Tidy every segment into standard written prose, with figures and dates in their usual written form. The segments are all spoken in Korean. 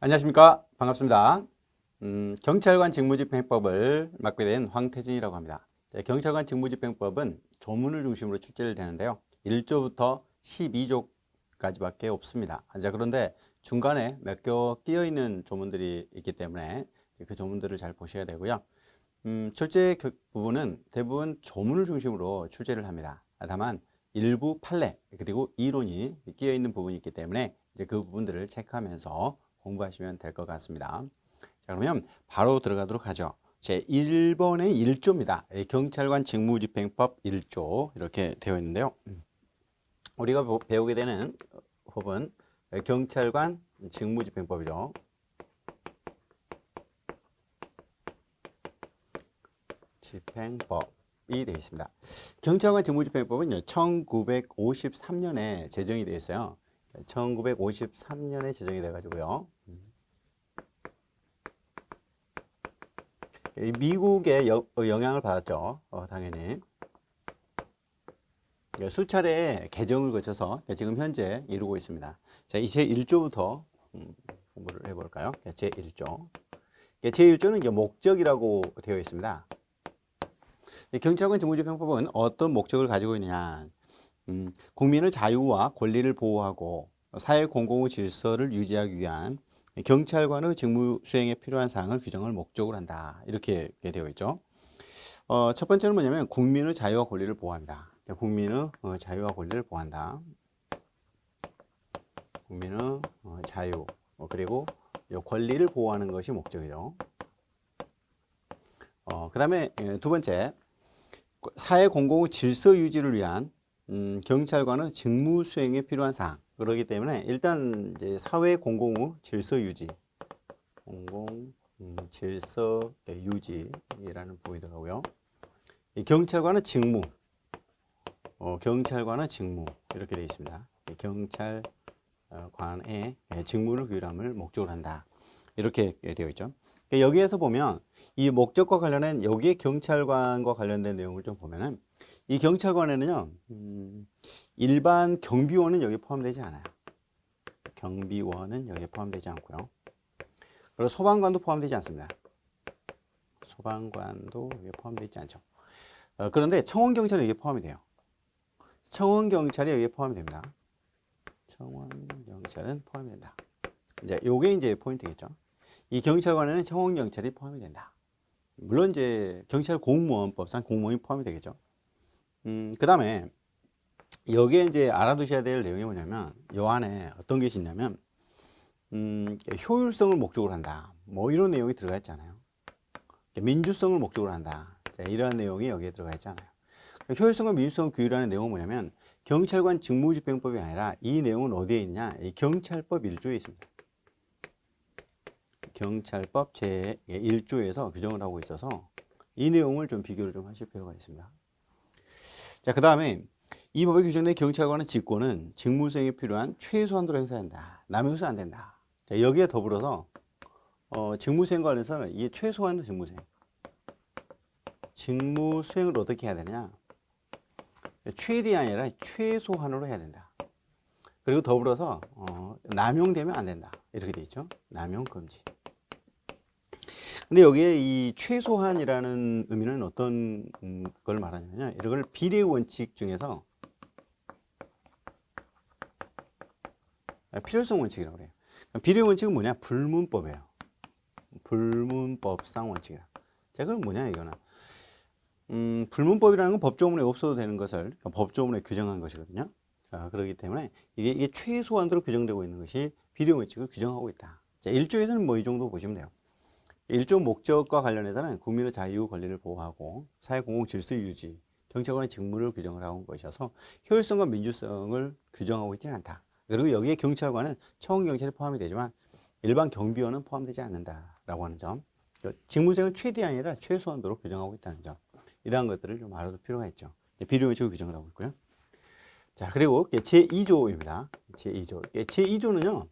안녕하십니까. 반갑습니다. 경찰관 직무집행법을 맡게 된 황태진이라고 합니다. 경찰관 직무집행법은 조문을 중심으로 출제를 되는데요. 1조부터 12조까지밖에 없습니다. 그런데 중간에 몇 개 끼어 있는 조문들이 있기 때문에 그 조문들을 잘 보셔야 되고요. 출제 부분은 대부분 조문을 중심으로 출제를 합니다. 다만 일부 판례 그리고 이론이 끼어 있는 부분이 있기 때문에 이제 그 부분들을 체크하면서 공부하시면 될 것 같습니다. 자, 그러면 바로 들어가도록 하죠. 제 1번의 1조입니다. 경찰관 직무집행법 1조 이렇게 되어 있는데요. 우리가 배우게 되는 법은 경찰관 직무집행법이죠. 집행법이 되어 있습니다. 경찰관 직무집행법은 1953년에 제정이 되어 있어요. 1953년에 제정이 돼 가지고요. 미국의 영향을 받았죠. 당연히. 수차례 개정을 거쳐서 지금 현재 이루고 있습니다. 자, 이제 1조부터 공부를 해볼까요? 제1조. 제1조는 목적이라고 되어 있습니다. 경찰관 직무집행법은 어떤 목적을 가지고 있느냐. 국민의 자유와 권리를 보호하고 사회 공공의 질서를 유지하기 위한 경찰관의 직무 수행에 필요한 사항을 규정할 목적으로 한다. 이렇게 되어 있죠. 첫 번째는 뭐냐면 국민의 자유와 권리를 보호한다. 국민의 자유와 권리를 보호한다. 국민의 자유 그리고 권리를 보호하는 것이 목적이죠. 그 다음에 두 번째, 사회 공공의 질서 유지를 위한 경찰관의 직무 수행에 필요한 사항. 그렇기 때문에 일단 이제 사회 공공의 질서 유지, 공공 질서 유지라는 부분이 들어가고요. 이 경찰관의 직무, 경찰관의 직무 이렇게 되어 있습니다. 경찰관의 직무를 규율함을 목적으로 한다. 이렇게 되어 있죠. 여기에서 보면 이 목적과 관련된 여기에 경찰관과 관련된 내용을 좀 보면은 이 경찰관에는요, 일반 경비원은 여기 포함되지 않아요. 경비원은 여기에 포함되지 않고요. 그리고 소방관도 포함되지 않습니다. 소방관도 여기에 포함되지 않죠. 그런데 청원경찰은 여기에 포함이 돼요. 청원경찰이 여기에 포함이 됩니다. 청원경찰은 포함이 된다. 이제 요게 이제 포인트겠죠. 이 경찰관에는 청원경찰이 포함이 된다. 물론 이제 경찰 공무원법상 공무원이 포함이 되겠죠. 그 다음에 여기에 이제 알아두셔야 될 내용이 뭐냐면 요 안에 어떤 것이 있냐면 효율성을 목적으로 한다. 뭐 이런 내용이 들어가 있잖아요. 민주성을 목적으로 한다. 자, 이런 내용이 여기에 들어가 있잖아요. 효율성과 민주성을 규율하는 내용은 뭐냐면 경찰관 직무집행법이 아니라 이 내용은 어디에 있냐? 이 경찰법 1조에 있습니다. 경찰법 제1조에서 규정을 하고 있어서 이 내용을 좀 비교를 좀 하실 필요가 있습니다. 자, 그 다음에 이 법에 규정된 경찰관의 직권은 직무수행에 필요한 최소한도로 행사한다. 남용해서 안 된다. 자, 여기에 더불어서 직무수행과 관련해서는 이게 최소한 직무수행. 직무수행을 어떻게 해야 되냐? 최대이 아니라 최소한으로 해야 된다. 그리고 더불어서 남용되면 안 된다. 이렇게 돼 있죠. 남용 금지. 근데 여기에 이 최소한이라는 의미는 어떤 걸 말하냐면요. 이걸 비례 원칙 중에서 필요성 원칙이라고 그래요. 비례 원칙은 뭐냐? 불문법이에요. 불문법상 원칙이라. 자, 그럼 뭐냐 이거는? 불문법이라는 건 법조문에 없어도 되는 것을 법조문에 규정한 것이거든요. 그렇기 때문에 이게 최소한도로 규정되고 있는 것이 비례 원칙을 규정하고 있다. 자, 1조에서는 뭐 이 정도 보시면 돼요. 1조 목적과 관련해서는 국민의 자유 권리를 보호하고 사회 공공 질서 유지, 경찰관의 직무를 규정을 하고 온 것이어서 효율성과 민주성을 규정하고 있지는 않다. 그리고 여기에 경찰관은 청원경찰이 포함이 되지만 일반 경비원은 포함되지 않는다라고 하는 점. 직무수행은 최대 아니라 최소한도로 규정하고 있다는 점. 이러한 것들을 좀 알아둘 필요가 있죠. 비례원칙을 규정을 하고 있고요. 자, 그리고 제2조입니다. 제2조. 제2조는요,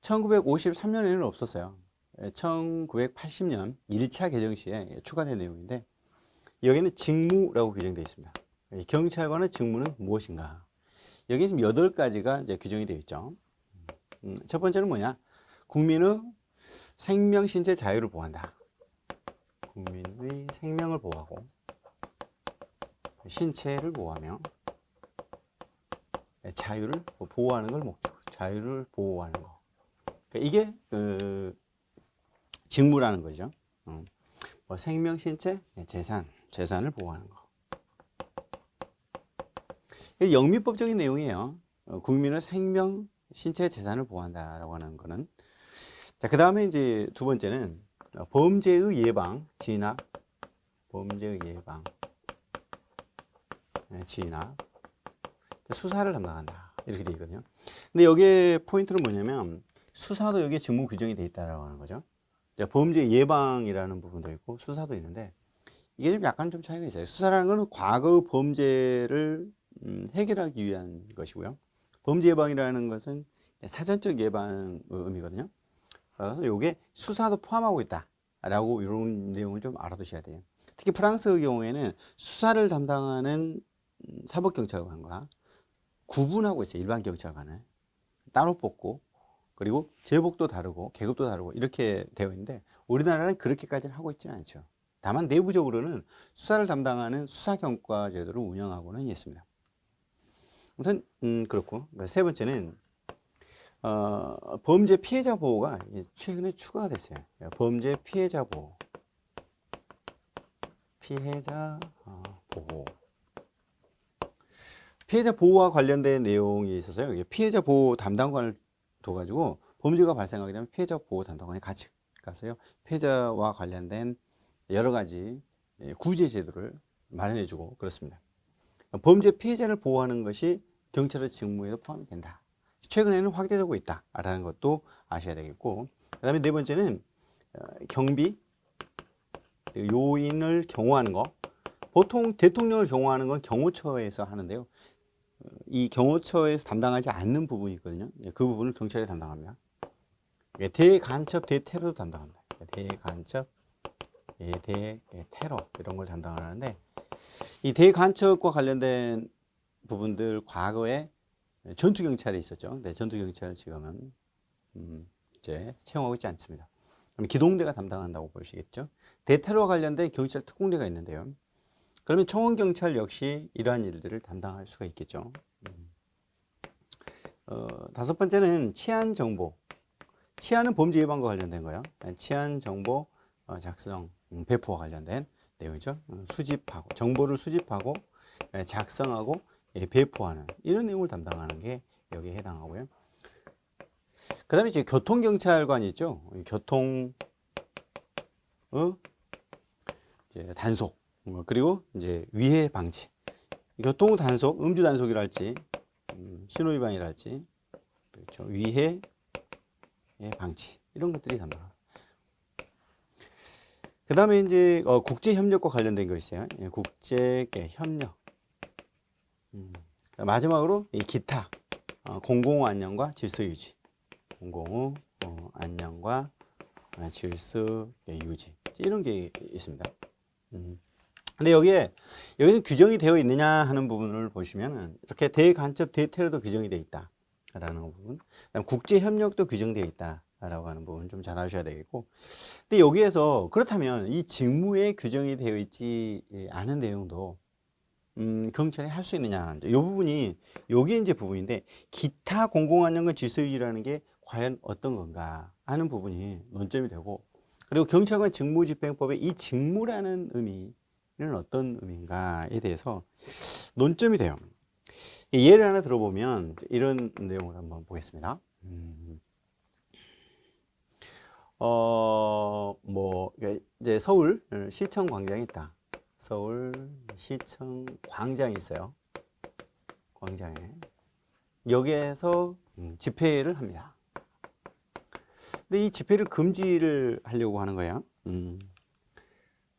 1953년에는 없었어요. 1980년 1차 개정 시에 추가된 내용인데 여기는 직무라고 규정되어 있습니다. 경찰관의 직무는 무엇인가? 여기 지금 8가지가 이제 규정이 되어 있죠. 첫 번째는 뭐냐? 국민의 생명, 신체, 자유를 보호한다. 국민의 생명을 보호하고 신체를 보호하며 자유를 보호하는 걸 목적으로 자유를 보호하는 거. 그러니까 이게 직무라는 거죠. 뭐 생명, 신체, 재산을 보호하는 거. 영미법적인 내용이에요. 국민의 생명, 신체, 재산을 보호한다라고 하는 거는. 자, 그 다음에 이제 두 번째는 범죄의 예방, 진압, 범죄의 예방, 진압, 수사를 담당한다. 이렇게 되어 있거든요. 근데 여기에 포인트는 뭐냐면 수사도 여기에 직무 규정이 되어 있다라고 하는 거죠. 범죄 예방이라는 부분도 있고 수사도 있는데 이게 좀 약간 좀 차이가 있어요. 수사라는 것은 과거 범죄를 해결하기 위한 것이고요. 범죄 예방이라는 것은 사전적 예방 의미거든요. 그래서 이게 수사도 포함하고 있다라고 이런 내용을 좀 알아두셔야 돼요. 특히 프랑스의 경우에는 수사를 담당하는 사법경찰관과 구분하고 있어요. 일반 경찰관을 따로 뽑고 그리고 제복도 다르고 계급도 다르고 이렇게 되어 있는데 우리나라는 그렇게까지는 하고 있지는 않죠. 다만 내부적으로는 수사를 담당하는 수사경과 제도를 운영하고는 있습니다. 아무튼 그렇고 세 번째는 범죄 피해자 보호가 최근에 추가가 됐어요. 범죄 피해자 보호, 피해자 보호. 피해자 보호와 관련된 내용이 있어서요. 피해자 보호 담당관을 둬가지고 범죄가 발생하게 되면 피해자 보호 담당관이 같이 가서요. 피해자와 관련된 여러 가지 구제 제도를 마련해주고 그렇습니다. 범죄 피해자를 보호하는 것이 경찰의 직무에도 포함이 된다. 최근에는 확대되고 있다라는 것도 아셔야 되겠고, 그다음에 네 번째는 경비, 요인을 경호하는 거. 보통 대통령을 경호하는 건 경호처에서 하는데요. 이 경호처에서 담당하지 않는 부분이 있거든요. 그 부분을 경찰이 담당합니다. 대간첩, 대테러도 담당합니다. 대간첩, 대테러 이런 걸 담당하는데 이 대간첩과 관련된 부분들 과거에 전투경찰이 있었죠. 근데 전투경찰은 지금은 이제 채용하고 있지 않습니다. 그럼 기동대가 담당한다고 보시겠죠. 대테러와 관련된 경찰 특공대가 있는데요. 그러면 청원경찰 역시 이러한 일들을 담당할 수가 있겠죠. 다섯 번째는 치안정보. 치안은 범죄 예방과 관련된 거예요. 치안정보 작성, 배포와 관련된 내용이죠. 수집하고, 정보를 수집하고, 작성하고, 배포하는 이런 내용을 담당하는 게 여기에 해당하고요. 그 다음에 이제 교통경찰관이 있죠. 교통, 이제 단속, 그리고 이제 위해 방지. 교통 단속, 음주 단속이랄지, 신호위반이랄지, 그렇죠. 위해 방지. 이런 것들이 담당합니다. 그 다음에 이제 국제협력과 관련된 거 있어요. 국제 협력. 마지막으로 이 기타 공공 안녕과 질서 유지, 공공 안녕과 질서 유지 이런 게 있습니다. 근데 여기서 규정이 되어 있느냐 하는 부분을 보시면은 이렇게 대간첩, 대테러도 규정이 되어 있다라는 부분, 그다음 국제 협력도 규정되어 있다라고 하는 부분 좀 잘 아셔야 되겠고, 근데 여기에서 그렇다면 이 직무에 규정이 되어 있지 않은 내용도 경찰이 할 수 있느냐. 이 부분이, 요게 이제 부분인데, 기타 공공안전과 질서유지라는 게 과연 어떤 건가 하는 부분이 논점이 되고, 그리고 경찰관 직무집행법의 이 직무라는 의미는 어떤 의미인가에 대해서 논점이 돼요. 예를 하나 들어보면 이런 내용을 한번 보겠습니다. 뭐, 이제 서울 시청 광장이 있다. 서울 시청 광장이 있어요. 광장에. 여기에서 집회를 합니다. 근데 이 집회를 금지를 하려고 하는 거예요.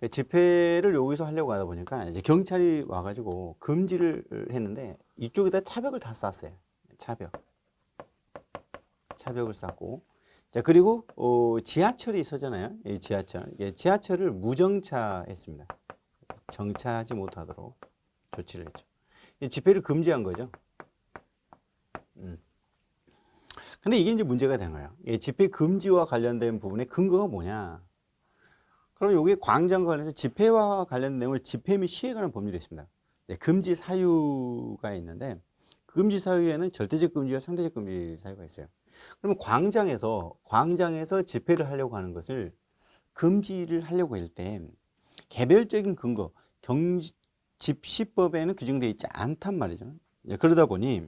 집회를 여기서 하려고 하다 보니까 이제 경찰이 와가지고 금지를 했는데 이쪽에다 차벽을 다 쌌어요. 차벽을 쌌고. 자, 그리고 지하철이 있었잖아요. 이 지하철을 무정차했습니다. 정차하지 못하도록 조치를 했죠. 집회를 금지한 거죠. 근데 이게 이제 문제가 되는 거예요. 이 집회 금지와 관련된 부분의 근거가 뭐냐? 그럼 여기 광장과 관련해서 집회와 관련된 내용을 집회 및 시에 관한 법률이 있습니다. 금지 사유가 있는데 금지 사유에는 절대적 금지와 상대적 금지 사유가 있어요. 그러면 광장에서 집회를 하려고 하는 것을 금지를 하려고 할 때 개별적인 근거, 집시법에는 규정되어 있지 않단 말이죠. 그러다 보니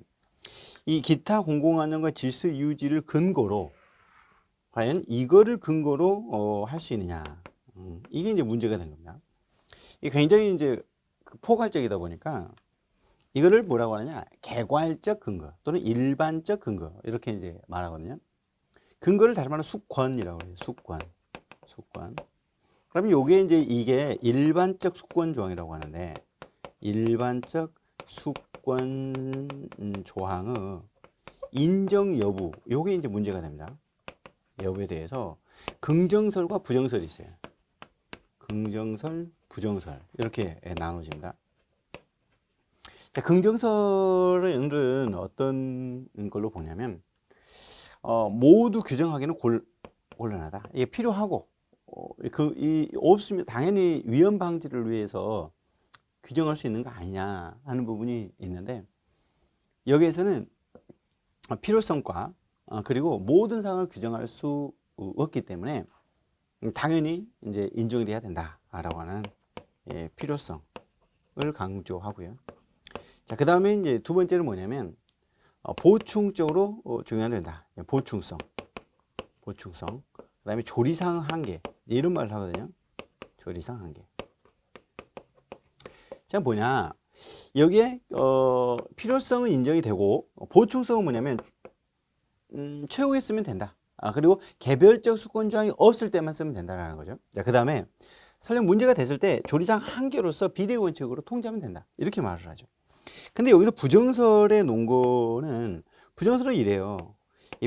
이 기타 공공안전과 질서 유지를 근거로 과연 이거를 근거로 할 수 있느냐, 이게 이제 문제가 된 겁니다. 이게 굉장히 이제 포괄적이다 보니까 이거를 뭐라고 하느냐, 개괄적 근거 또는 일반적 근거 이렇게 이제 말하거든요. 근거를 다른 말로 숙권이라고 해요. 숙권. 그러면 요게 이제 이게 일반적 숙권 조항이라고 하는데 일반적 숙권 조항의 인정 여부, 요게 이제 문제가 됩니다. 여부에 대해서 긍정설과 부정설이 있어요. 긍정설, 부정설 이렇게 나눠집니다. 자, 긍정설은 어떤 걸로 보냐면 모두 규정하기는 곤란하다. 이게 필요하고 없으면 당연히 위험 방지를 위해서 규정할 수 있는 거 아니냐 하는 부분이 있는데 여기에서는 필요성과 그리고 모든 상황을 규정할 수 없기 때문에 당연히 이제 인정이 돼야 된다라고 하는 필요성을 강조하고요. 자, 그 다음에 이제 두 번째는 뭐냐면 보충적으로 적용해야 된다. 보충성. 그 다음에 조리상 한계. 이런 말을 하거든요. 조리상 한계. 자, 뭐냐. 여기에 필요성은 인정이 되고 보충성은 뭐냐면 최후에 쓰면 된다. 그리고 개별적 수권 조항이 없을 때만 쓰면 된다라는 거죠. 자, 그 다음에 설령 문제가 됐을 때 조리상 한계로서 비례 원칙으로 통제하면 된다. 이렇게 말을 하죠. 근데 여기서 부정설의 논거는 부정설은 이래요.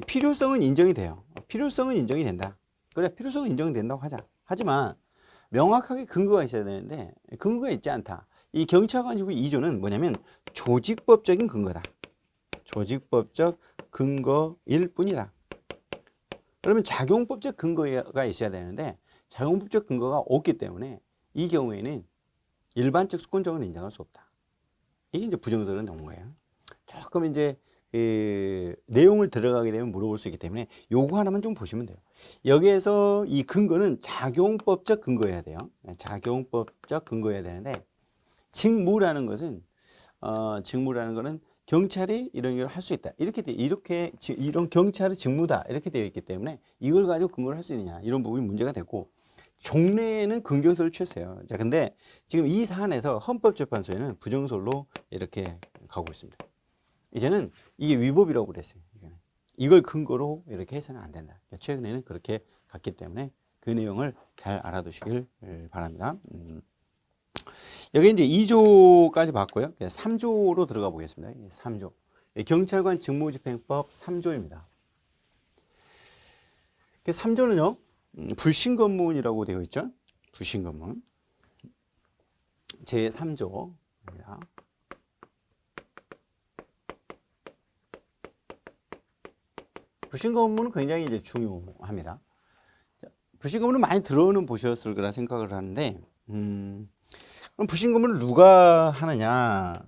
필요성은 인정이 돼요. 필요성은 인정이 된다. 그래, 필요성은 인정이 된다고 하자. 하지만 명확하게 근거가 있어야 되는데 근거가 있지 않다. 이 경찰관 직무 2조는 뭐냐면 조직법적인 근거다. 조직법적 근거일 뿐이다. 그러면 작용법적 근거가 있어야 되는데 작용법적 근거가 없기 때문에 이 경우에는 일반적 수권적은 인정할 수 없다. 이게 이제 부정설은 나온 거예요. 조금 이제 내용을 들어가게 되면 물어볼 수 있기 때문에 요거 하나만 좀 보시면 돼요. 여기에서 이 근거는 작용법적 근거여야 돼요. 작용법적 근거여야 되는데 직무라는 것은 직무라는 거는 경찰이 이런 걸 할 수 있다. 이런 경찰의 직무다. 이렇게 되어 있기 때문에 이걸 가지고 근거를 할 수 있느냐. 이런 부분이 문제가 됐고 종래에는 긍정설을 취했어요. 자, 근데 지금 이 사안에서 헌법재판소에는 부정설로 이렇게 가고 있습니다. 이제는 이게 위법이라고 그랬어요. 이걸 근거로 이렇게 해서는 안 된다. 최근에는 그렇게 갔기 때문에 그 내용을 잘 알아두시길 바랍니다. 여기 이제 2조까지 봤고요. 3조로 들어가 보겠습니다. 3조. 경찰관 직무집행법 3조입니다. 3조는요, 불신검문이라고 되어 있죠. 불신검문. 제 3조입니다. 불신검문은 굉장히 이제 중요합니다. 불신검문은 많이 들어는 보셨을 거라 생각을 하는데, 그럼 불신검문을 누가 하느냐?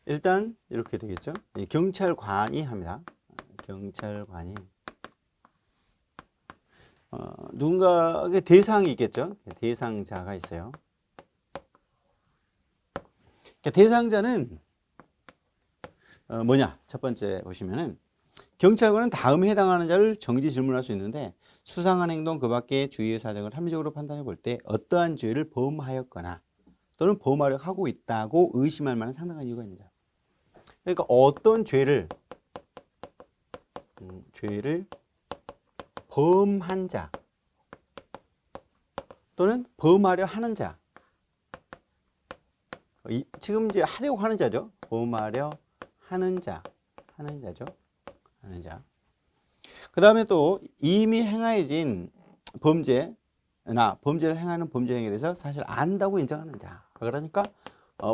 일단 이렇게 되겠죠. 경찰관이 합니다. 경찰관이. 누군가의 대상이 있겠죠. 대상자가 있어요. 대상자는 뭐냐? 첫 번째 보시면은 경찰관은 다음에 해당하는 자를 정지 질문할 수 있는데 수상한 행동 그 밖의 주의의 사정을 합리적으로 판단해 볼 때 어떠한 죄를 범하였거나 또는 범하려 하고 있다고 의심할 만한 상당한 이유가 있는 자. 그러니까 어떤 죄를 범한 자 또는 범하려 하는 자. 지금 이제 하려고 하는 자죠. 범하려 하는 자. 하는 자죠. 하는 자. 그 다음에 또 이미 행하여진 범죄나 범죄를 행하는 범죄 행위에 대해서 사실 안다고 인정하는 자. 그러니까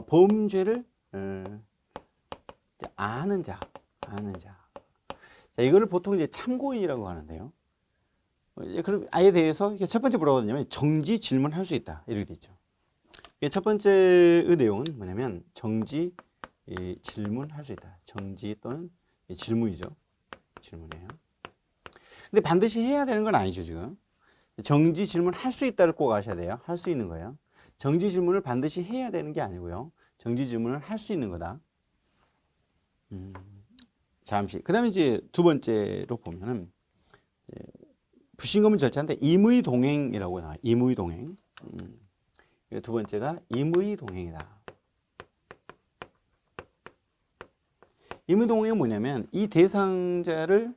범죄를 아는 자. 아는 자. 자, 이거를 보통 이제 참고인이라고 하는데요. 그럼 아예 대해서 첫 번째 뭐라고 하냐면 정지 질문할 수 있다 이렇게 돼 있죠. 첫 번째의 내용은 뭐냐면 정지 질문할 수 있다. 정지 또는 질문이죠. 질문이에요. 근데 반드시 해야 되는 건 아니죠 지금. 정지 질문 할 수 있다를 꼭 아셔야 돼요. 할 수 있는 거예요. 정지 질문을 반드시 해야 되는 게 아니고요. 정지 질문을 할 수 있는 거다. 잠시. 그 다음에 이제 두 번째로 보면은 부신검문 절차인데 임의동행이라고 나와요. 임의동행. 두 번째가 임의동행이다. 임의동행은 뭐냐면 이 대상자를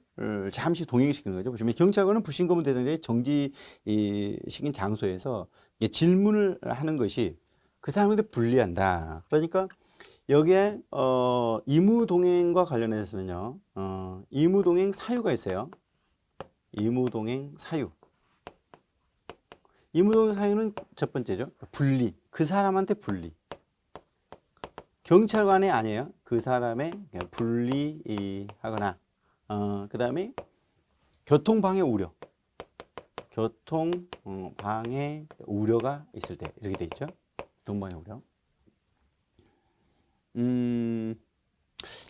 잠시 동행시키는 거죠. 보시면 경찰관은 부신검문 대상자의 정지시킨 장소에서 질문을 하는 것이 그 사람한테 불리한다. 그러니까 여기에 임의동행과 관련해서는요. 임의동행 사유가 있어요. 임의동행 사유. 임의동행 사유는 첫 번째죠. 불리. 그 사람한테 불리. 경찰관이 아니에요. 그 사람의 불리하거나 그 다음에 교통방해 우려. 교통방해 우려가 있을 때 이렇게 돼 있죠. 교통방해 우려.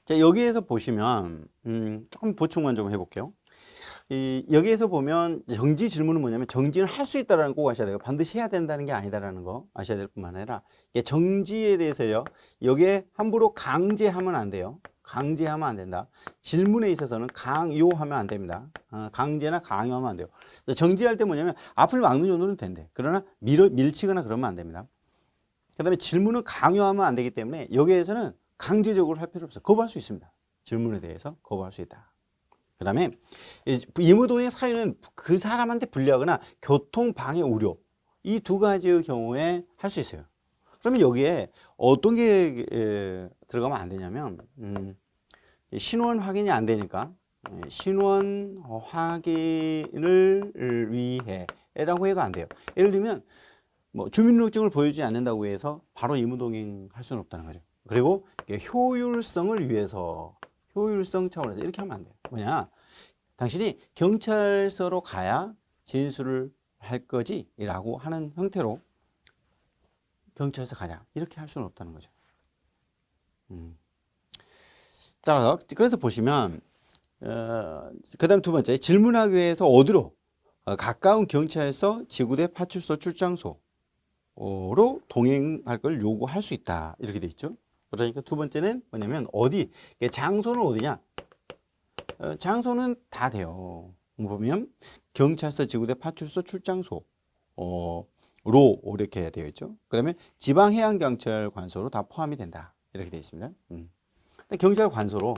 자, 여기에서 보시면 조금 보충만 좀 해볼게요. 여기에서 보면 정지 질문은 뭐냐면 정지를 할 수 있다는 거 꼭 아셔야 돼요. 반드시 해야 된다는 게 아니다라는 거 아셔야 될 뿐만 아니라 정지에 대해서요. 여기에 함부로 강제하면 안 돼요. 강제하면 안 된다. 질문에 있어서는 강요하면 안 됩니다. 강제나 강요하면 안 돼요. 정지할 때 뭐냐면 앞을 막는 정도는 된대. 그러나 밀치거나 그러면 안 됩니다. 그 다음에 질문을 강요하면 안 되기 때문에 여기에서는 강제적으로 할 필요 없어요. 거부할 수 있습니다. 질문에 대해서 거부할 수 있다. 그 다음에 임의동행 사유는 그 사람한테 불리하거나 교통방해 우려 이 두 가지의 경우에 할 수 있어요. 그러면 여기에 어떤 게 들어가면 안 되냐면 신원 확인이 안 되니까 신원 확인을 위해 라고 해가 안 돼요. 예를 들면 뭐 주민등록증을 보여주지 않는다고 해서 바로 임의동행 할 수는 없다는 거죠. 그리고 효율성을 위해서 효율성 차원에서 이렇게 하면 안 돼요. 뭐냐? 당신이 경찰서로 가야 진술을 할 거지? 라고 하는 형태로 경찰서 가자. 이렇게 할 수는 없다는 거죠. 따라서, 그래서 보시면, 그 다음 두 번째, 질문하기 위해서 어디로? 가까운 경찰서, 지구대, 파출소, 출장소로 동행할 걸 요구할 수 있다. 이렇게 돼 있죠. 그러니까 두 번째는 뭐냐면 어디? 장소는 어디냐? 장소는 다 돼요. 보면 경찰서, 지구대, 파출소, 출장소로 이렇게 되어 있죠. 그다음에 지방해양경찰관서로 다 포함이 된다. 이렇게 되어 있습니다. 경찰관서로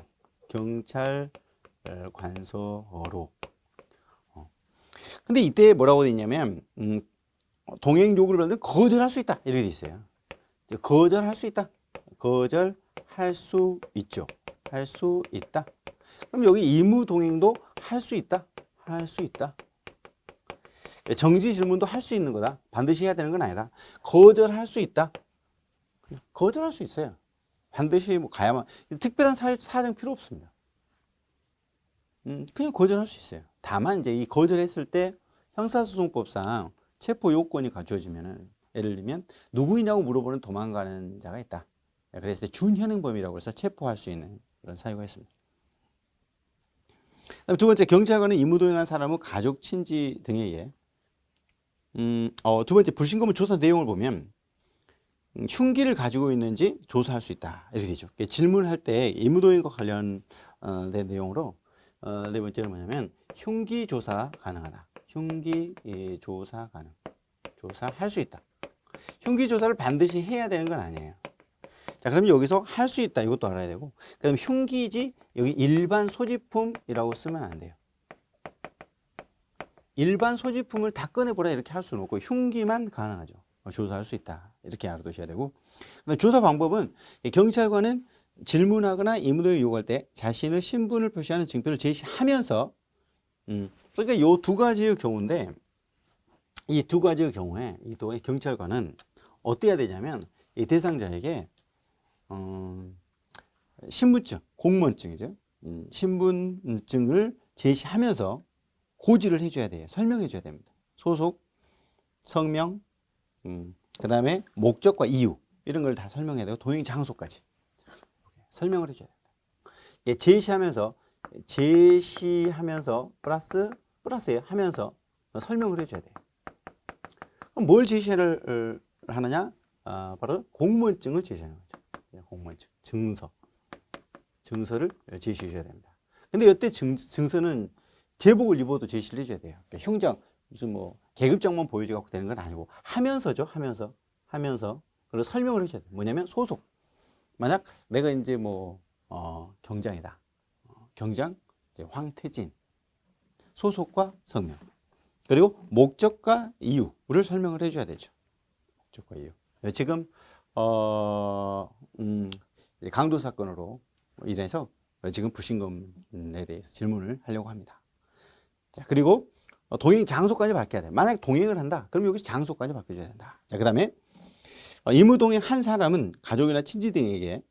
근데 이때 뭐라고 되어 있냐면 동행 요구를 받는 거절할 수 있다. 이렇게 되어 있어요. 거절할 수 있다. 거절할 수 있죠. 할 수 있다. 그럼 여기 임의동행도 할 수 있다. 할 수 있다. 정지 질문도 할 수 있는 거다. 반드시 해야 되는 건 아니다. 거절할 수 있다. 거절할 수 있어요. 반드시 뭐 가야만. 특별한 사정 필요 없습니다. 그냥 거절할 수 있어요. 다만 이제 이 거절했을 때 형사소송법상 체포 요건이 갖춰지면은 예를 들면 누구이냐고 물어보는 도망가는 자가 있다. 그랬을 때 준현행범이라고 해서 체포할 수 있는 그런 사유가 있습니다. 두 번째, 경찰관은 임의동행한 사람의 가족, 친지 등에 의해 두 번째, 불신검문 조사 내용을 보면 흉기를 가지고 있는지 조사할 수 있다. 이렇게 되죠. 질문할 때 임의동행과 관련된 내용으로 네 번째는 뭐냐면 흉기 조사 가능하다. 흉기 조사 가능. 조사할 수 있다. 흉기 조사를 반드시 해야 되는 건 아니에요. 자, 그러면 여기서 할 수 있다. 이것도 알아야 되고. 그 다음에 흉기지, 여기 일반 소지품이라고 쓰면 안 돼요. 일반 소지품을 다 꺼내보라 이렇게 할 수는 없고, 흉기만 가능하죠. 조사할 수 있다. 이렇게 알아두셔야 되고. 조사 방법은 경찰관은 질문하거나 임의동행 요구할 때 자신의 신분을 표시하는 증표를 제시하면서, 그러니까 이 두 가지의 경우인데, 이 두 가지의 경우에 이 경찰관은 어떻게 해야 되냐면, 이 대상자에게 신분증, 공무원증이죠. 신분증을 제시하면서 고지를 해줘야 돼요. 설명해줘야 됩니다. 소속, 성명, 그 다음에 목적과 이유 이런 걸 다 설명해야 되고 동행 장소까지 설명을 해줘야 됩니다. 예, 제시하면서 플러스에 하면서 설명을 해줘야 돼요. 그럼 뭘 제시를 하느냐? 바로 공무원증을 제시하는 거죠. 공무원증, 증서를 제시해 줘야 됩니다. 근데 이때 증서는 제복을 입어도 제시를 해줘야 돼요. 그러니까 흉장, 무슨 뭐 계급장만 보여주고 되는 건 아니고 하면서죠. 하면서 그리고 설명을 해줘야 돼요. 뭐냐면 소속. 만약 내가 이제 뭐 경장이다. 경장, 이제 황태진. 소속과 성명. 그리고 목적과 이유를 설명을 해줘야 되죠. 목적과 이유. 지금 강도 사건으로 인해서 지금 부신검에 대해서 질문을 하려고 합니다. 자, 그리고 동행 장소까지 밝혀야 돼. 만약 동행을 한다, 그럼 여기서 장소까지 밝혀줘야 된다. 자, 그 다음에 임의동행 한 사람은 가족이나 친지 등에게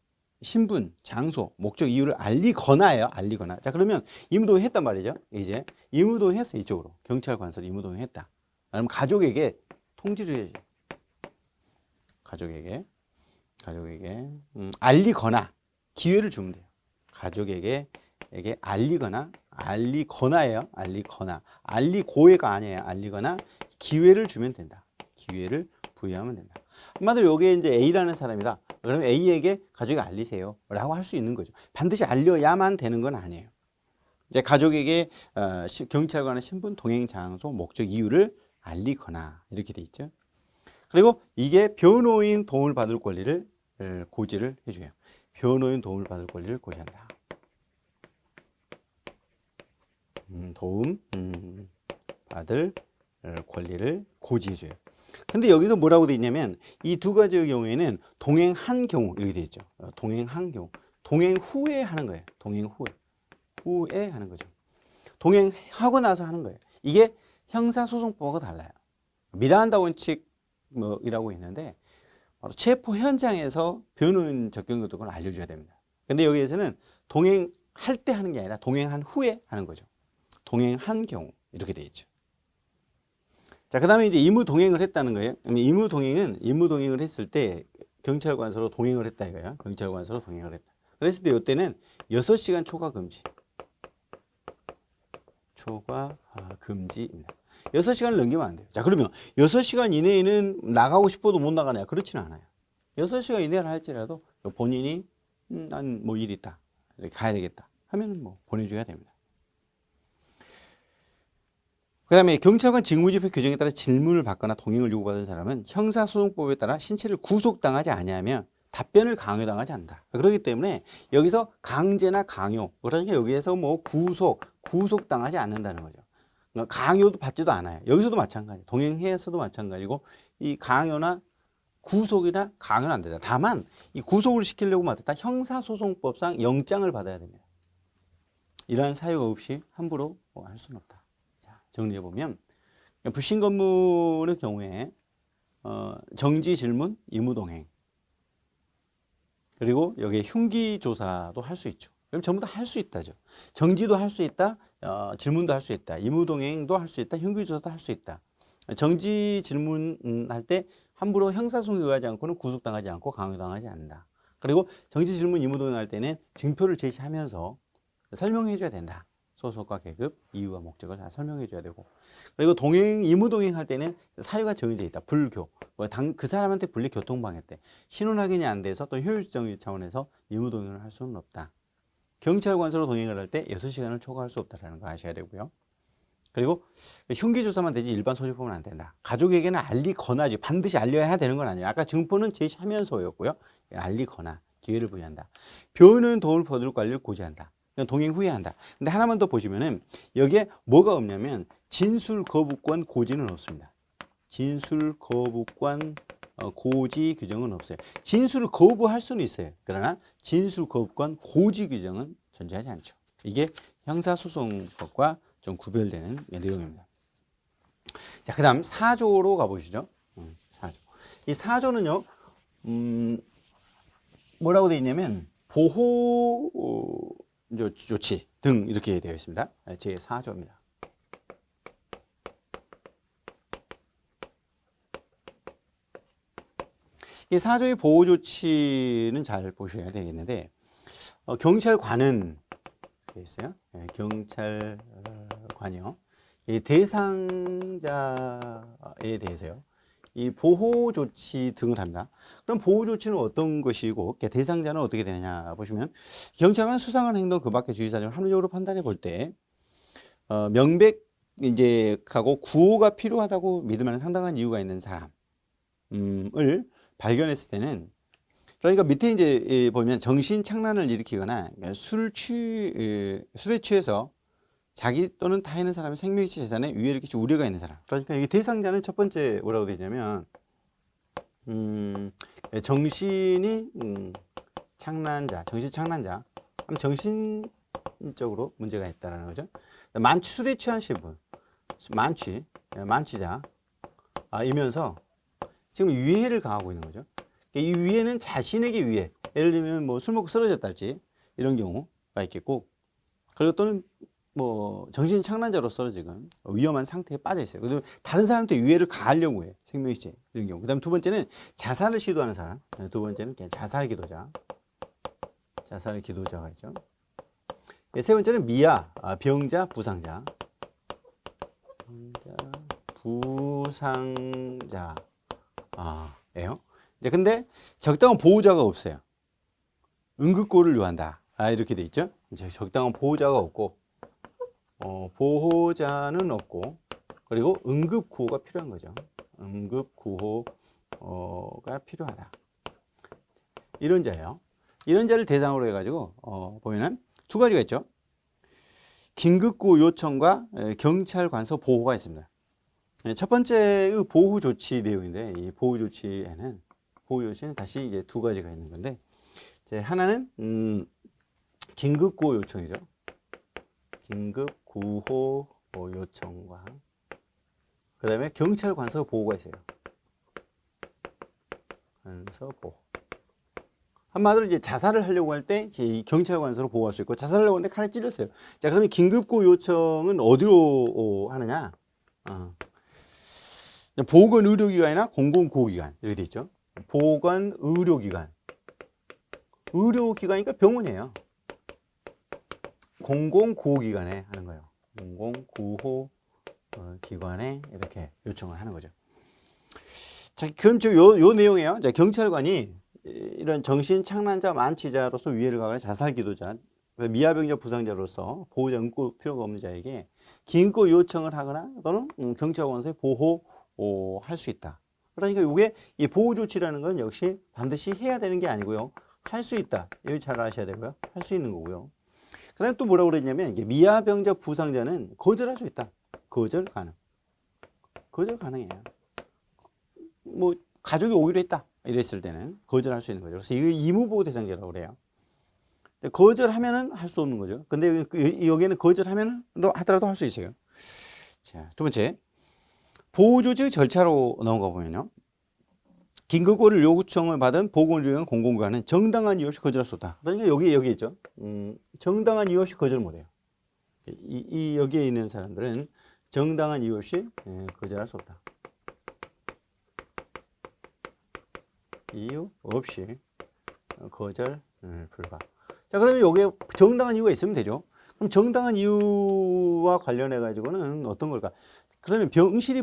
신분, 장소, 목적, 이유를 알리거나예요. 알리거나. 자, 그러면 임의동행 했단 말이죠. 이제 임의동행 했어. 이쪽으로. 경찰 관서로 임의동행 했다. 그러면 가족에게 통지를 해야지. 가족에게 알리거나 기회를 주면 돼요. 가족에게 알리거나예요. 알리고가 아니에요. 알리거나 기회를 주면 된다. 기회를 부여하면 된다. 한마디로 여기에 이제 A라는 사람이다. 그러면 A에게 가족에게 알리세요. 라고 할 수 있는 거죠. 반드시 알려야만 되는 건 아니에요. 이제 가족에게 경찰관의 신분, 동행 장소, 목적, 이유를 알리거나 이렇게 돼 있죠. 그리고 이게 변호인 도움을 받을 권리를 고지를 해줘요. 변호인 도움을 받을 권리를 고지한다. 도움 받을 권리를 고지해줘요. 근데 여기서 뭐라고 돼 있냐면 이 두 가지의 경우에는 동행한 경우 이렇게 돼 있죠. 동행한 경우, 동행 후에 하는 거예요. 동행 후에 하는 거죠. 동행하고 나서 하는 거예요. 이게 형사소송법하고 달라요. 미라한다 원칙 이라고 있는데 바로 체포 현장에서 변호인 접견 교도관을 알려줘야 됩니다. 근데 여기에서는 동행할 때 하는 게 아니라 동행한 후에 하는 거죠. 동행한 경우 이렇게 돼 있죠. 자, 그 다음에 이제 임의동행을 했다는 거예요. 임의동행을 했을 때 경찰관서로 동행을 했다 이거예요. 경찰관서로 동행을 했다. 그랬을 때 이때는 6시간 초과 금지. 초과 금지입니다. 6시간을 넘기면 안 돼요. 자, 그러면 6시간 이내에는 나가고 싶어도 못 나가나요? 그렇지는 않아요. 6시간 이내를 할지라도 본인이 난 뭐 일이 있다. 이렇게 가야 되겠다. 하면 뭐 보내줘야 됩니다. 그 다음에 경찰관 직무집행 규정에 따라 질문을 받거나 동행을 요구받은 사람은 형사소송법에 따라 신체를 구속당하지 아니하며 답변을 강요당하지 않는다. 그렇기 때문에 여기서 강제나 강요, 그러니까 여기에서 뭐 구속당하지 않는다는 거죠. 강요도 받지도 않아요. 여기서도 마찬가지. 동행해서도 마찬가지고 이 강요나 구속이나 강요는 안 된다. 다만 이 구속을 시키려고 맡았다 형사소송법상 영장을 받아야 됩니다. 이러한 사유가 없이 함부로 할 수는 없다. 자, 정리해 보면 불신 건물의 경우에 정지 질문, 임의동행 그리고 여기에 흉기 조사도 할 수 있죠. 그럼 전부 다 할 수 있다죠. 정지도 할 수 있다. 질문도 할 수 있다. 임의동행도 할 수 있다. 흉기조사도 할 수 있다. 정지 질문할 때 함부로 형사소송에 의하지 않고는 구속당하지 않고 강요당하지 않는다. 그리고 정지 질문 임의동행할 때는 증표를 제시하면서 설명해 줘야 된다. 소속과 계급, 이유와 목적을 다 설명해 줘야 되고 그리고 임의동행할 때는 사유가 정해져 있다. 불교, 그 사람한테 불리 교통방해 때 신원 확인이 안 돼서 또 효율적 차원에서 임의동행을 할 수는 없다. 경찰관서로 동행을 할 때 6시간을 초과할 수 없다는 거 아셔야 되고요. 그리고 흉기조사만 되지 일반 소지품은 안 된다. 가족에게는 알리거나지 반드시 알려야 되는 건 아니에요. 아까 증포는 제시하면서였고요. 알리거나 기회를 부여한다. 변호인 도움을 받을 권리를 고지한다. 동행 후에 한다. 근데 하나만 더 보시면은 여기에 뭐가 없냐면 진술 거부권 고지는 없습니다. 진술 거부권 고지 규정은 없어요. 진술을 거부할 수는 있어요. 그러나 진술 거부권 고지 규정은 존재하지 않죠. 이게 형사소송법과 좀 구별되는 내용입니다. 자, 그 다음 4조로 가보시죠. 4조. 이 4조는요, 뭐라고 되어 있냐면, 보호 조치 등 이렇게 되어 있습니다. 제4조입니다. 이 4조의 보호조치는 잘 보셔야 되겠는데 경찰관은 되어 있어요. 경찰관이요. 이 대상자에 대해서요. 이 보호조치 등을 합니다. 그럼 보호조치는 어떤 것이고 대상자는 어떻게 되느냐 보시면 경찰관은 수상한 행동 그 밖의 주의 사정을 합리적으로 판단해 볼 때 명백 이제 하고 구호가 필요하다고 믿을 만한 상당한 이유가 있는 사람을 발견했을 때는 그러니까 밑에 이제 보면 정신 착란을 일으키거나 술에 취해서 자기 또는 타 있는 사람의 생명이치 재산에 위해를 끼칠 우려가 있는 사람. 그러니까 이게 대상자는 첫 번째 뭐라고 되냐면 정신이 착란자, 정신 착란자, 정신적으로 문제가 있다라는 거죠. 술에 취한 분, 만취자 이면서 지금 위해를 가하고 있는 거죠. 이 위해는 자신에게 위해, 예를 들면 뭐 술 먹고 쓰러졌달지 이런 경우가 있겠고, 그리고 또는 뭐 정신 착란자로 지금 위험한 상태에 빠져 있어요. 그리고 다른 사람한테 위해를 가하려고 해, 생명이체 이런 경우. 그다음 두 번째는 자살을 시도하는 사람, 두 번째는 그냥 자살 기도자가 있죠. 세 번째는 미아, 병자, 부상자예요. 이제 근데 적당한 보호자가 없어요. 응급구호를 요한다. 이렇게 돼 있죠. 이제 적당한 보호자가 없고, 보호자는 없고, 그리고 응급구호가 필요한 거죠. 응급구호가 필요하다. 이런 자예요. 이런 자를 대상으로 해가지고 보면은 두 가지가 있죠. 긴급구호 요청과 경찰관서 보호가 있습니다. 첫 번째 보호 조치 내용인데, 이 보호 조치는 다시 이제 두 가지가 있는 건데, 이제 하나는 긴급구호 요청이죠. 긴급구호 요청과 그 다음에 경찰관서 보호가 있어요. 관서 보호. 한마디로 이제 자살을 하려고 할 때 이 경찰관서로 보호할 수 있고, 자살을 하려고 하는데 칼에 찔렸어요. 자, 그러면 긴급구호 요청은 어디로 하느냐? 보건의료기관이나 공공구호기관 이렇게 돼 있죠. 보건의료기관, 의료기관이니까 병원이에요. 공공구호기관에 하는 거예요. 공공구호기관에 이렇게 요청을 하는 거죠. 자, 그럼 요 내용이에요. 자, 경찰관이 이런 정신 착란자, 만취자로서 위해를 가거나 자살 기도자, 미아병자, 부상자로서 보호자 응급 필요가 없는 자에게 긴급 요청을 하거나 또는 경찰관서에 보호할 수 있다. 그러니까 이게 이 보호 조치라는 건 역시 반드시 해야 되는 게 아니고요. 할 수 있다. 이거 잘 아셔야 되고요. 할 수 있는 거고요. 그 다음에 또 뭐라고 그랬냐면, 이게 미아병자, 부상자는 거절할 수 있다. 거절 가능해요. 뭐, 가족이 오기로 했다. 이랬을 때는 거절할 수 있는 거죠. 그래서 이거 의무보호 대상자라고 그래요. 거절하면은 할 수 없는 거죠. 근데 여기에는 거절하면 하더라도 할 수 있어요. 자, 두 번째. 보호조치 절차로 나온 거 보면요. 긴급구호를 요청을 받은 보건의료기관 공공기관은 정당한 이유 없이 거절할 수 없다. 그러니까 여기 있죠. 정당한 이유 없이 거절 못 해요. 여기에 있는 사람들은 정당한 이유 없이 거절할 수 없다. 이유 없이 거절 불가. 자, 그러면 여기에 정당한 이유가 있으면 되죠. 그럼 정당한 이유와 관련해 가지고는 어떤 걸까? 그러면 병실이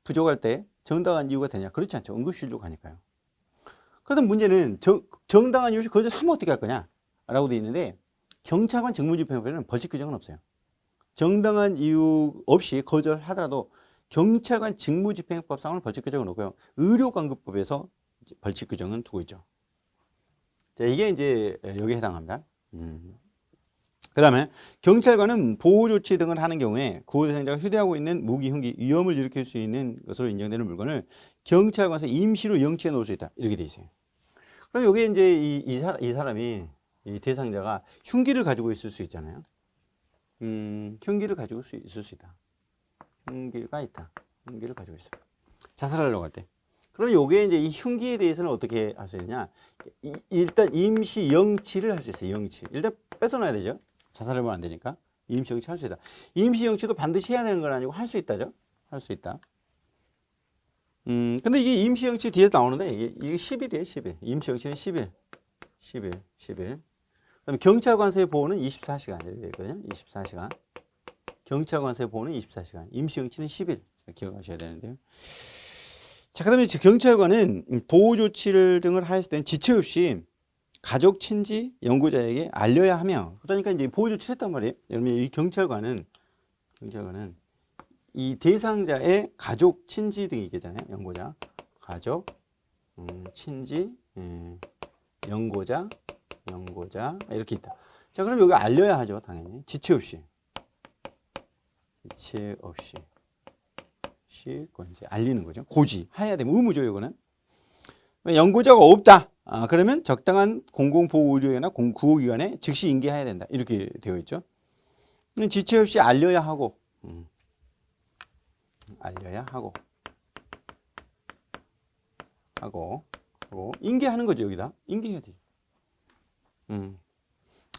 부족할 때 정당한 이유가 되냐? 그렇지 않죠. 응급실로 가니까요. 그래서 문제는 정당한 이유 없이 거절하면 어떻게 할 거냐? 라고 되어 있는데, 경찰관 직무집행법에는 벌칙 규정은 없어요. 정당한 이유 없이 거절하더라도 경찰관 직무집행법상으로는 벌칙 규정은 없고요. 의료관급법에서 벌칙 규정은 두고 있죠. 자, 이게 이제 여기에 해당합니다. 그 다음에 경찰관은 보호조치 등을 하는 경우에 구호대상자가 휴대하고 있는 무기, 흉기, 위험을 일으킬 수 있는 것으로 인정되는 물건을 경찰관에서 임시로 영치해 놓을 수 있다. 이렇게 돼 있어요. 그럼 여기에 이제 이 사람이, 이 대상자가 흉기를 가지고 있을 수 있잖아요. 흉기를 가지고 있을 수 있다. 흉기가 있다. 흉기를 가지고 있어. 자살하려고 할 때. 그럼 요게 이제 이 흉기에 대해서는 어떻게 할 수 있느냐? 일단 임시 영치를 할 수 있어요. 영치. 일단 뺏어놔야 되죠. 자살하면 안 되니까 임시정치 할 수 있다. 임시정치도 반드시 해야 되는 건 아니고 할 수 있다죠. 할 수 있다. 근데 이게 임시정치 뒤에 나오는데 이게 10일이에요. 10일. 임시정치는 10일. 10일. 10일. 그다음에 경찰관서의 보호는 24시간이에요. 24시간. 경찰관서의 보호는 24시간. 임시정치는 10일. 기억하셔야 되는데요. 자, 그다음에 경찰관은 보호 조치를 등을 하였을 때는 지체 없이 가족, 친지, 연구자에게 알려야 하며, 그러니까 이제 보호 조치를 했단 말이에요. 여러분, 이 경찰관은 이 대상자의 가족, 친지 등이 있겠잖아요. 연고자, 가족, 친지, 연고자 이렇게 있다. 자, 그럼 여기 알려야 하죠, 당연히. 지체 없이 그건 이제 알리는 거죠. 고지 해야 되면 의무죠, 이거는. 연고자가 없다. 그러면 적당한 공공보호의료회나 구호기관에 즉시 인계해야 된다. 이렇게 되어 있죠. 지체 없이 알려야 하고. 인계하는 거죠, 여기다. 인계해야 돼요.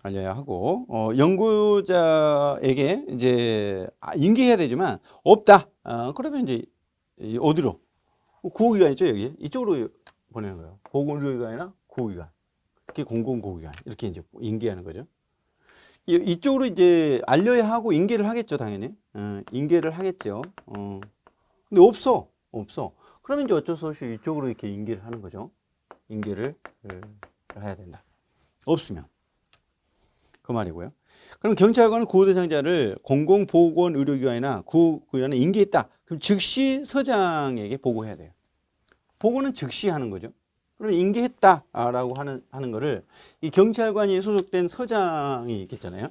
알려야 하고, 연구자에게 이제 인계해야 되지만 없다. 그러면 이제 어디로? 구호기관 있죠, 여기. 이쪽으로 보내는 거예요. 보건의료기관이나 구호기관, 특히 공공구호기관 이렇게 이제 인계하는 거죠. 이쪽으로 이제 알려야 하고 인계를 하겠죠, 당연히. 인계를 하겠죠. 근데 없어. 그러면 이제 어쩔 수 없이 이쪽으로 이렇게 인계를 하는 거죠. 인계를 해야 된다. 없으면. 그 말이고요. 그럼 경찰관은 구호 대상자를 공공보건의료기관이나 구호기관에 인계했다. 그럼 즉시 서장에게 보고해야 돼요. 보고는 즉시 하는 거죠. 그럼 인계했다라고 하는 거를 이 경찰관이 소속된 서장이 있겠잖아요.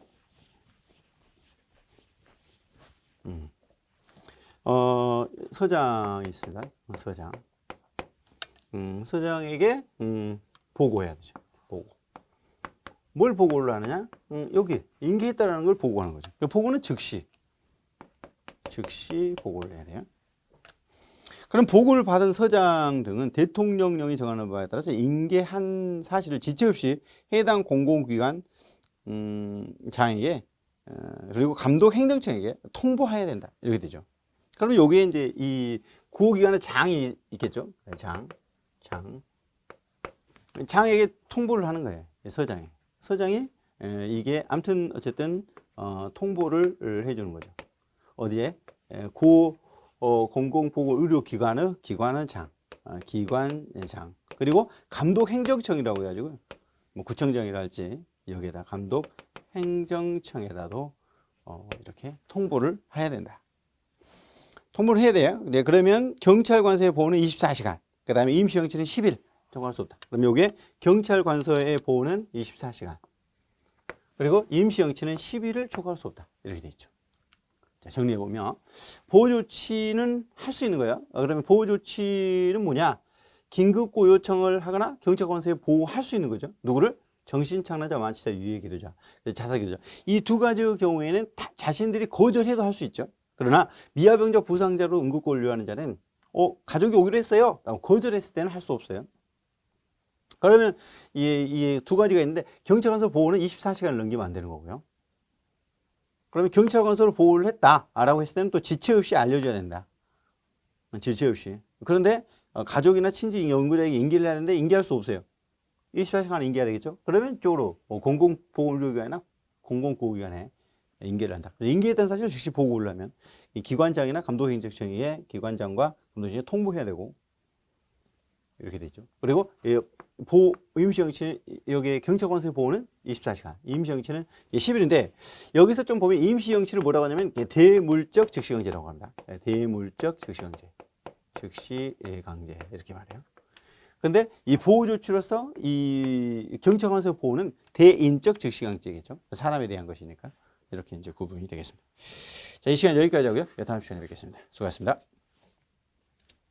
서장이 있습니다. 서장에게 보고해야 되죠. 뭘 보고를 하느냐? 여기 인계했다라는 걸 보고하는 거죠. 보고는 즉시 보고를 해야 돼요. 그럼 보고를 받은 서장 등은 대통령령이 정하는 바에 따라서 인계한 사실을 지체 없이 해당 공공기관 장에게 그리고 감독 행정청에게 통보해야 된다. 이렇게 되죠. 그러면 여기에 이제 이 구호기관의 장이 있겠죠. 장에게 통보를 하는 거예요. 서장이 이게 아무튼 어쨌든 통보를 해주는 거죠. 어디에? 공공보건의료기관의 기관장, 그리고 감독행정청이라고 해가지고 뭐 구청장이라 할지 여기에다 감독행정청에다도 이렇게 통보를 해야 된다. 통보를 해야 돼요. 네, 그러면 경찰관서의 보호는 24시간, 그 다음에 임시정치는 10일 청구할 수 없다. 그럼 여기에 경찰관서의 보호는 24시간, 그리고 임시정치는 10일을 초과할 수 없다. 이렇게 돼 있죠. 자, 정리해보면 보호조치는 할 수 있는 거예요. 그러면 보호조치는 뭐냐? 긴급고 요청을 하거나 경찰관서에 보호할 수 있는 거죠. 누구를? 정신착란자, 완치자, 유해기도자, 자살기도자. 이 두 가지의 경우에는 자신들이 거절해도 할 수 있죠. 그러나 미아병자 부상자로 응급고 원료하는 자는 가족이 오기로 했어요. 거절했을 때는 할 수 없어요. 그러면 이 두 가지가 있는데 경찰관서 보호는 24시간을 넘기면 안 되는 거고요. 그러면 경찰관서로 보호를 했다라고 했을 때는 또 지체 없이 알려줘야 된다. 지체 없이. 그런데 가족이나 친지 연구자에게 인계를 해야 되는데 인계할 수 없어요. 24시간 인계해야 되겠죠. 그러면 이쪽으로 공공보건의료기관이나 공공구호기관에 인계를 한다. 인계했다는 사실을 즉시 보고를 하면 이 기관장이나 감독행정청에 기관장과 감독행정청에 통보해야 되고 이렇게 되죠. 그리고 임시정치 여기 경찰관서의 보호는 24시간, 임시정치는 10일인데 여기서 좀 보면 임시정치를 뭐라고 하냐면 대물적 즉시강제라고 합니다. 대물적 즉시강제, 즉시강제 이렇게 말해요. 근데 이 보호조치로서 이 경찰관서의 보호는 대인적 즉시강제겠죠. 사람에 대한 것이니까 이렇게 이제 구분이 되겠습니다. 자, 이 시간 여기까지 하고요. 다음 시간에 뵙겠습니다. 수고하셨습니다.